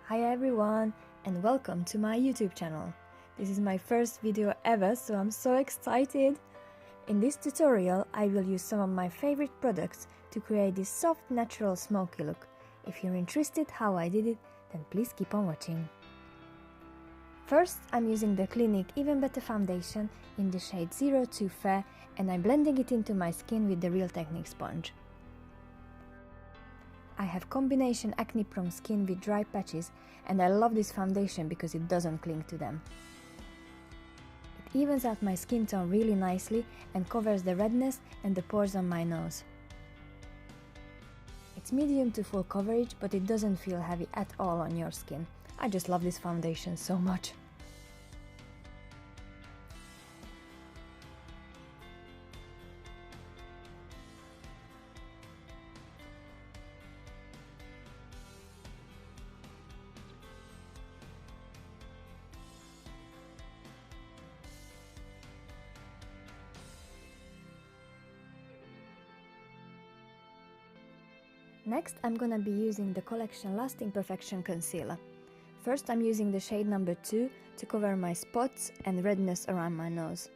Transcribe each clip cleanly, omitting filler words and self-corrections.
Hi everyone and welcome to my YouTube channel. This is my first video ever, so I'm so excited. In this tutorial I will use some of my favorite products to create this soft natural smoky look. If you're interested how I did it, then please keep on watching. First I'm using the Clinique Even Better foundation in the shade 02 Fair and I'm blending it into my skin with the Real Technique sponge. I have combination acne prone skin with dry patches and I love this foundation because it doesn't cling to them. It evens out my skin tone really nicely and covers the redness and the pores on my nose. It's medium to full coverage, but it doesn't feel heavy at all on your skin. I just love this foundation so much. Next, I'm gonna be using the Collection Lasting Perfection Concealer. First, I'm using the shade number 2 to cover my spots and redness around my nose.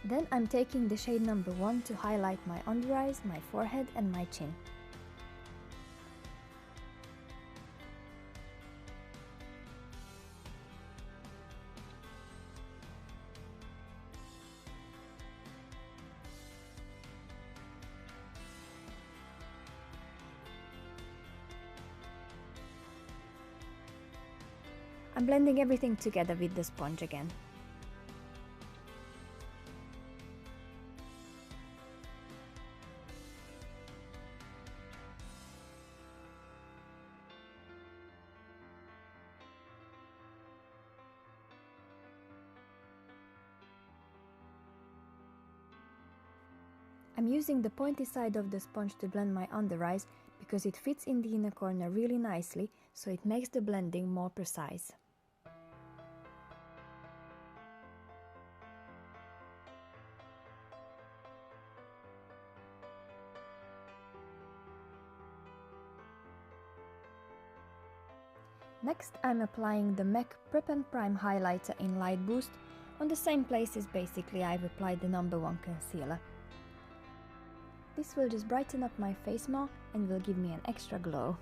Then I'm taking the shade number 1 to highlight my under eyes, my forehead and my chin. I'm blending everything together with the sponge again. I'm using the pointy side of the sponge to blend my under eyes because it fits in the inner corner really nicely, so it makes the blending more precise. Next, I'm applying the MAC Prep+Prime highlighter in Light Boost on the same places basically I've applied the number 1 concealer. This will just brighten up my face more and will give me an extra glow.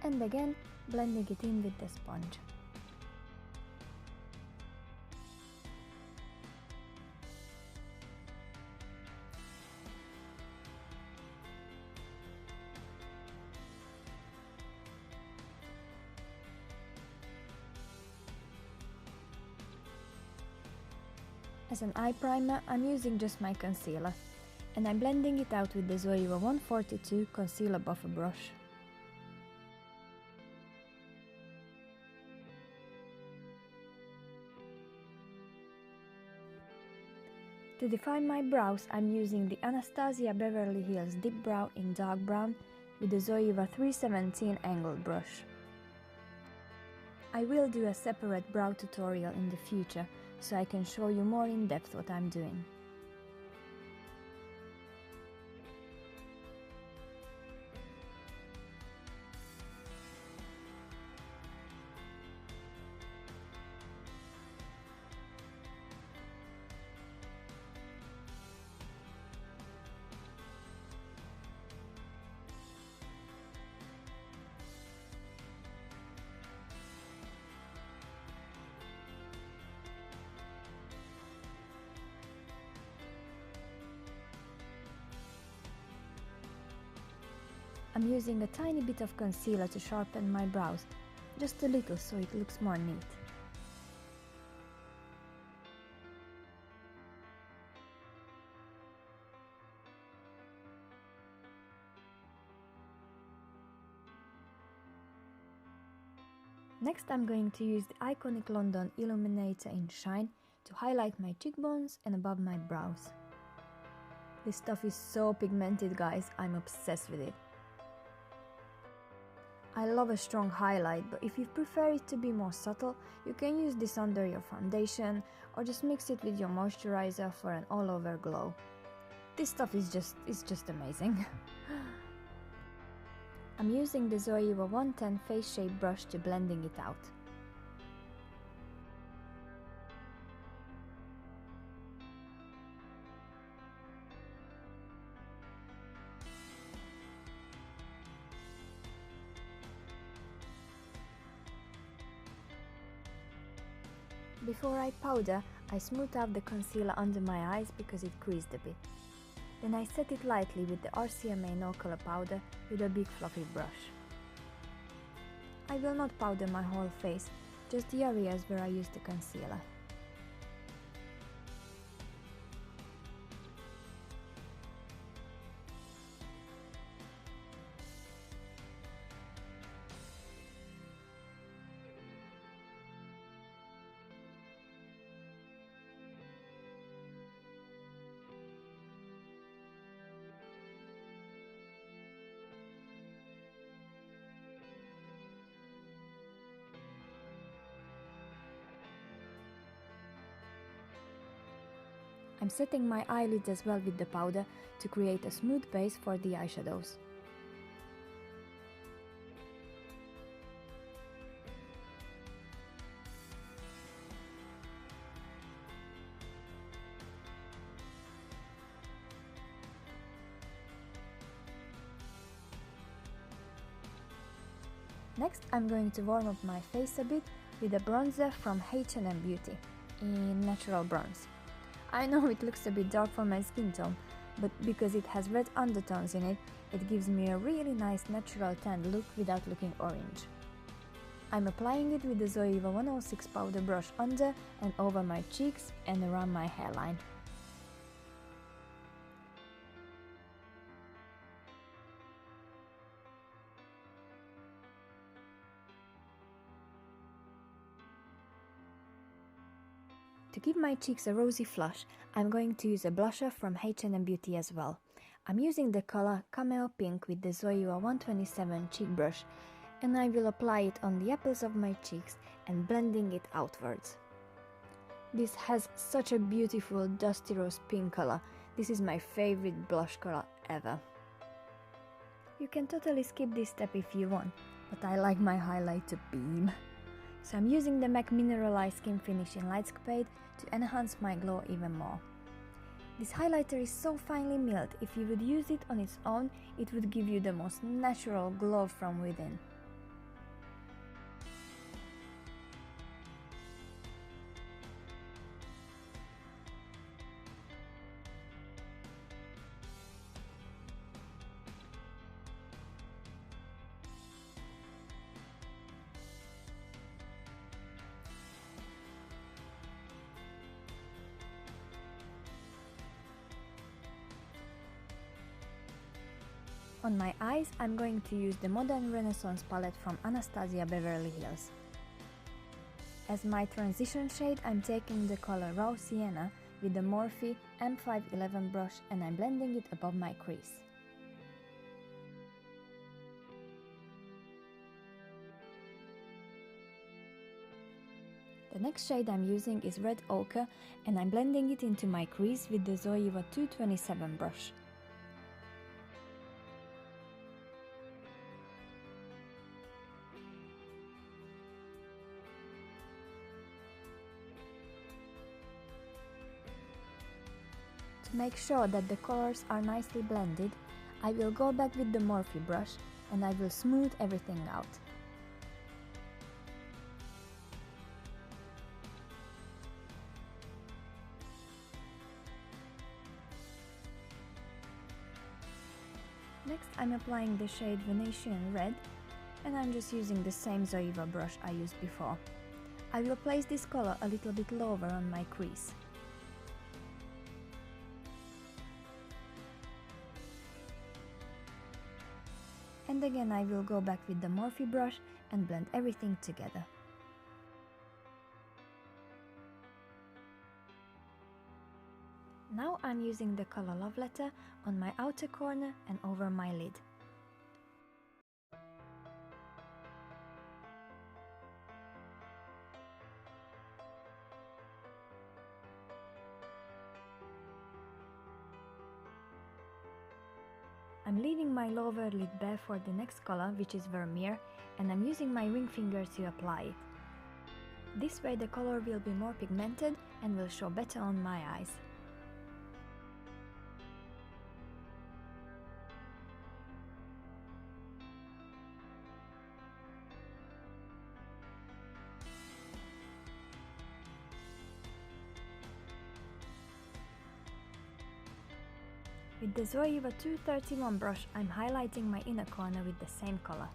And again, blending it in with the sponge. As an eye primer, I'm using just my concealer, and I'm blending it out with the Zoeva 142 Concealer Buffer brush. To define my brows, I'm using the Anastasia Beverly Hills Dipbrow in dark brown with the Zoeva 317 angled brush. I will do a separate brow tutorial in the future, so I can show you more in depth what I'm doing. I'm using a tiny bit of concealer to sharpen my brows, just a little so it looks more neat. Next I'm going to use the iconic London Illuminator in Shine to highlight my cheekbones and above my brows. This stuff is so pigmented, guys, I'm obsessed with it. I love a strong highlight, but if you prefer it to be more subtle, you can use this under your foundation or just mix it with your moisturizer for an all-over glow. This stuff is just amazing. I'm using the Zoeva 110 Face Shape brush to blending it out. Before I powder, I smooth out the concealer under my eyes because it creased a bit. Then I set it lightly with the RCMA No Color powder with a big fluffy brush. I will not powder my whole face, just the areas where I used the concealer. I'm setting my eyelids as well with the powder to create a smooth base for the eyeshadows. Next, I'm going to warm up my face a bit with a bronzer from H&M Beauty in Natural Bronze. I know it looks a bit dark for my skin tone, but because it has red undertones in it, it gives me a really nice natural tan look without looking orange. I'm applying it with the Zoeva 106 powder brush under and over my cheeks and around my hairline. To give my cheeks a rosy flush, I'm going to use a blusher from H&M Beauty as well. I'm using the color Cameo Pink with the Zoeva 127 cheek brush, and I will apply it on the apples of my cheeks and blending it outwards. This has such a beautiful dusty rose pink color. This is my favorite blush color ever. You can totally skip this step if you want, but I like my highlight to beam. So I'm using the MAC Mineralize Skin Finish in Lightscapade to enhance my glow even more. This highlighter is so finely milled, if you would use it on its own, it would give you the most natural glow from within. On my eyes, I'm going to use the Modern Renaissance palette from Anastasia Beverly Hills. As my transition shade, I'm taking the color Raw Sienna with the Morphe M511 brush and I'm blending it above my crease. The next shade I'm using is Red Ochre and I'm blending it into my crease with the Zoeva 227 brush. To make sure that the colors are nicely blended, I will go back with the Morphe brush and I will smooth everything out. Next I'm applying the shade Venetian Red and I'm just using the same Zoeva brush I used before. I will place this color a little bit lower on my crease. And again I will go back with the Morphe brush and blend everything together. Now I'm using the color Love Letter on my outer corner and over my lid. I'm leaving my lower lid bare for the next color, which is Vermeer, and I'm using my ring finger to apply it. This way the color will be more pigmented and will show better on my eyes. With the Zoeva 231 brush, I'm highlighting my inner corner with the same color.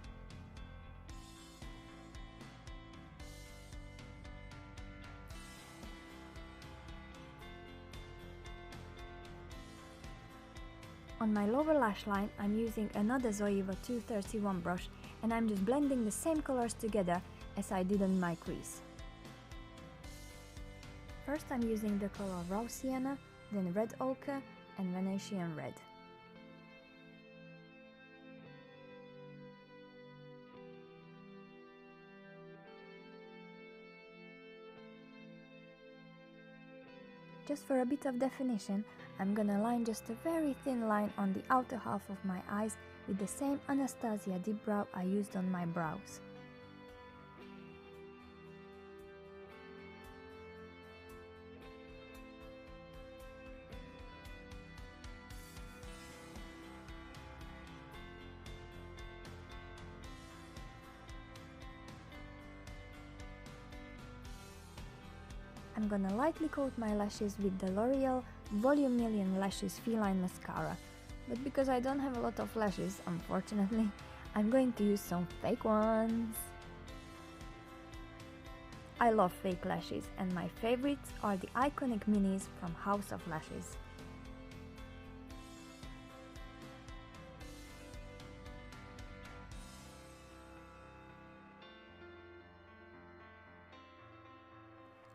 On my lower lash line, I'm using another Zoeva 231 brush and I'm just blending the same colors together as I did on my crease. First I'm using the color Raw Sienna, then Red Ochre and Venetian Red. Just for a bit of definition, I'm gonna line just a very thin line on the outer half of my eyes with the same Anastasia Dipbrow I used on my brows. I'm gonna lightly coat my lashes with the Loreal Volume Million Lashes Feline mascara, but because I don't have a lot of lashes, unfortunately, I'm going to use some fake ones. I love fake lashes and my favorites are the iconic minis from House of Lashes.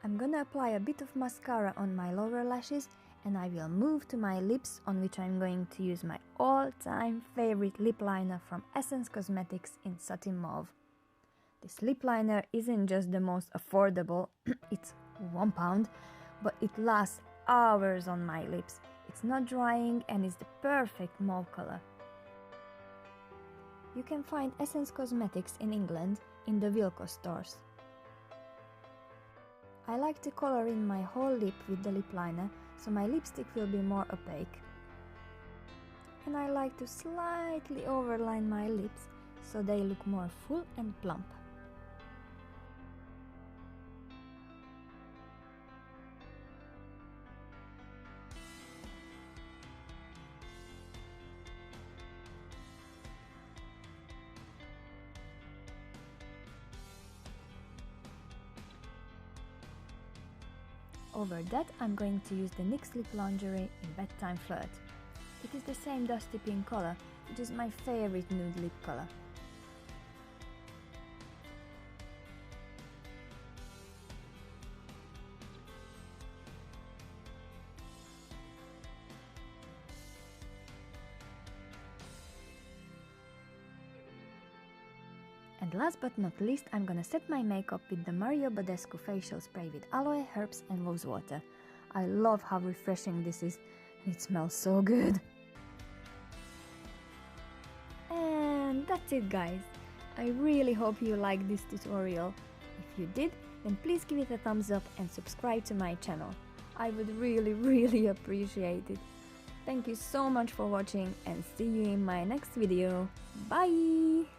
I'm gonna apply a bit of mascara on my lower lashes and I will move to my lips, on which I'm going to use my all-time favorite lip liner from Essence Cosmetics in Satin Mauve. This lip liner isn't just the most affordable, it's £1, but it lasts hours on my lips. It's not drying and is the perfect mauve color. You can find Essence Cosmetics in England in the Wilko stores. I like to color in my whole lip with the lip liner, so my lipstick will be more opaque. And I like to slightly overline my lips, so they look more full and plump. Over that, I'm going to use the Nyx Lip lingerie in Bedtime Flirt. It is the same dusty pink color, which is my favorite nude lip color. And last but not least, I'm gonna set my makeup with the Badescu Facial spray with aloe, herbs and rose water. I love how refreshing this is, and it smells so good. And that's it, guys. I really hope you liked this tutorial. If you did, then please give it a thumbs up and subscribe to my channel. I would really appreciate it. Thank you so much for watching and see you in my next video. Bye!